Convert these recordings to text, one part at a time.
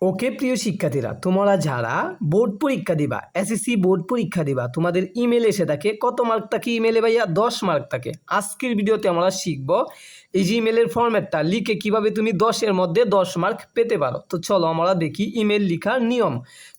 ওকে প্রিয় শিক্ষার্থীরা, তোমরা যারা বোর্ড পরীক্ষা দিবা, এসএসসি বোর্ড পরীক্ষা দিবা, তোমাদের ইমেল এসে থাকে কত মার্ক থাকে ইমেলে ভাইয়া? 10 মার্ক থাকে। আজকের ভিডিওতে আমরা শিখব এই যে ইমেলের ফরম্যাটটা লিখে কিভাবে তুমি 10-এর মধ্যে 10 মার্ক পেতে পারো। তো চলো আমরা দেখি ইমেল লেখার নিয়ম।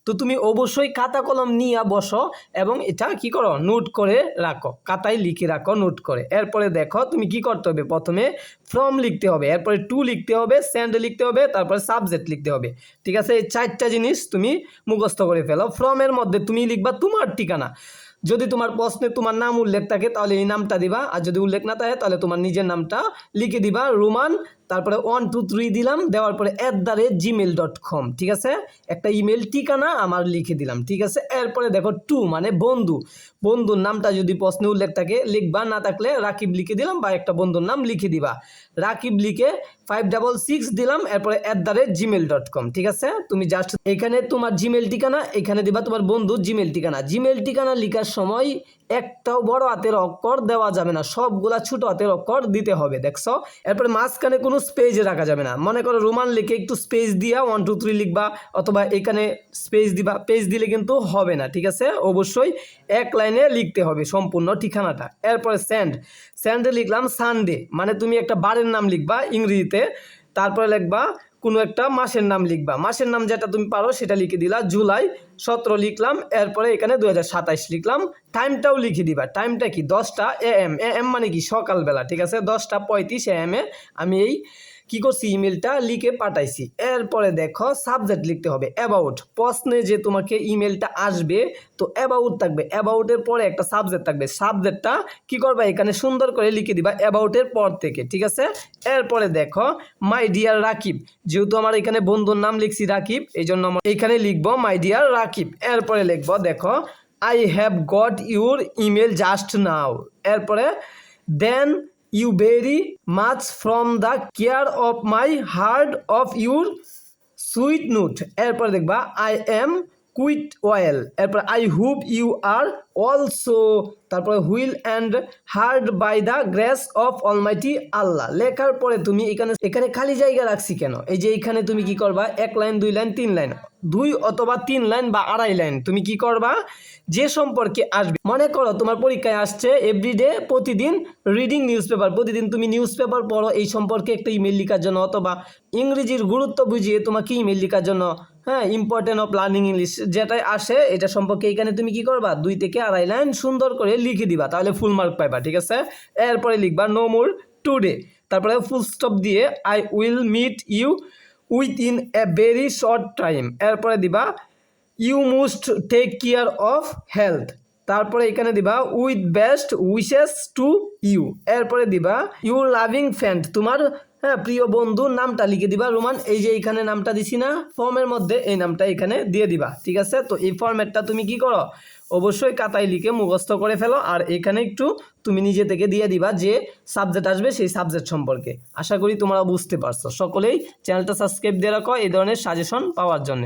তো তুমি অবশ্যই খাতা কলম নিয়ে বসো এবং এটা কি করো, নোট করে রাখো, খাতায় লিখে রাখো নোট করে। এরপরে দেখো তুমি কি করতে হবে, প্রথমে ফ্রম লিখতে হবে, এরপরে টু লিখতে হবে, সেন্ড লিখতে হবে, তারপরে সাবজেক্ট লিখতে হবে। ঠিক আছে, এই 4টা জিনিস তুমি মুখস্থ করে ফেলো। ফ্রমের মধ্যে তুমি লিখবা তোমার ঠিকানা। যদি তোমার প্রশ্নে তোমার নাম উল্লেখ থাকে তাহলে এই নামটা দিবা, আর যদি উল্লেখ না থাকে তাহলে তোমার নিজের নামটা লিখে দিবা, রোমান, তারপরে 1 2 3 দিলাম, দেওয়ার পরে @gmail.com। ঠিক আছে, একটা ইমেল ঠিকানা আমার লিখে দিলাম। ঠিক আছে, এরপরে দেখো টু মানে বন্ধু, বন্ধুর নামটা যদি প্রশ্নে উল্লেখ থাকে লিখবা, না থাকলে রাকিব লিখে দিলাম বা একটা বন্ধুর নাম লিখে দিবা। রাকিব লিখে 566 দিলাম, এরপরে @gmail.com। ঠিক আছে, তুমি জাস্ট এখানে তোমার জিমেল ঠিকানা, এখানে দিবা তোমার বন্ধুর জিমেল ঠিকানা। জিমেল ঠিকানা লেখার সময় একটাও বড় হাতের অক্ষর দেওয়া যাবে না, সবগুলা ছোট হাতের অক্ষর দিতে হবে। দেখছো, এরপরে মাঝখানে কোনো স্পেস রাখা যাবে না। মনে করো রোমান লিখে একটু স্পেস দিয়া 1 2 3 লিখবা, অথবা এখানে স্পেস দিবা, পেজ দিলে কিন্তু হবে না। ঠিক আছে, অবশ্যই এক লাইনে লিখতে হবে সম্পূর্ণ ঠিকানাটা। এরপরে সেন্ডে লিখলাম সানডে, মানে তুমি একটা বারের নাম লিখবা ইংরেজিতে, তারপরে লিখবা কোনো একটা মাসের নাম লিখবা, মাসের নাম যেটা তুমি পারো সেটা লিখে দিলা, জুলাই 17 লিখলাম, এরপরে এখানে 2027 লিখলাম। টাইমটাও লিখে দিবা, টাইমটা কি 10টা AM, AM মানে কি সকালবেলা। ঠিক আছে, 10:35 AM আমি এই কি করছি, ইমেলটা লিখে পাঠাইছি। এরপরে দেখো সাবজেক্ট লিখতে হবে অ্যাবাউট, প্রশ্নে যে তোমাকে ইমেলটা আসবে তো অ্যাবাউট থাকবে, অ্যাবাউটের পরে একটা সাবজেক্ট থাকবে, সাবজেক্টটা কি করবা এখানে সুন্দর করে লিখে দিবা অ্যাবাউটের পর থেকে। ঠিক আছে, এরপরে দেখো মাই ডিয়ার রাকিব, যেহেতু আমার এখানে বন্ধুর নাম লিখছি রাকিব, এই জন্য আমরা এখানে লিখবো মাই ডিয়ার রাকিব। এরপরে লিখবো দেখো I have got your email just now, এরপরে then you very much from the core of my heart of your sweet note. এরপরে দেখবা আই এম কুইট ওয়েল, এরপর I hope you are also, তারপরে hale and hearty by the grace of almighty Allah. লেখার পরে তুমি এখানে খালি জায়গা রাখছি কেন, এই যে এখানে তুমি কি করবা 1 লাইন 2 লাইন 3 লাইন, 2 অথবা 3 লাইন বা 2.5 লাইন তুমি কি করবা, যে সম্পর্কে আসবে। মনে করো তোমার পরীক্ষায় আসছে এভরিডে, প্রতিদিন রিডিং নিউজ পেপার, প্রতিদিন তুমি নিউজ পেপার পড়ো, এই সম্পর্কে একটা ইমেল লেখার জন্য, অথবা ইংরেজির গুরুত্ব বুঝিয়ে তোমাকে ইমেল লেখার জন্য, হ্যাঁ, ইম্পর্টেন্ট অফ লার্নিং ইংলিশ যেটাই আসে এটা সম্পর্কে এখানে তুমি কি করবা 2 থেকে 2.5 লাইন সুন্দর করে লিখে দিবা, তাহলে ফুল মার্ক পাইবা। ঠিক আছে, এরপরে লিখবা নো মোর টুডে, তারপরে ফুল স্টপ দিয়ে I will meet you within a very short time, এরপরে দিবা you must take care of health, তারপরে এখানে দিবা with best wishes to you, এরপরে দিবা ইউর লাভিং ফ্রেন্ড, তোমার প্রিয় বন্ধুর নামটা লিখে দিবা রোমান, এই যে এখানে নামটা দিছি না ফর্মের মধ্যে, এই নামটা এখানে দিয়ে দিবা। ঠিক আছে, তো এই ফরম্যাটটা তুমি কি করো, অবশ্যই খাতায় লিখে মুখস্থ করে ফেলো, আর এখানে একটু তুমি নিজে থেকে দিয়ে দিবা যে সাবজেক্ট আসবে সেই সাবজেক্ট সম্পর্কে। আশা করি তোমরা বুঝতে পারছো। সকলেই চ্যানেলটা সাবস্ক্রাইব দিয়ে রাখো এই ধরনের সাজেশন পাওয়ার জন্য।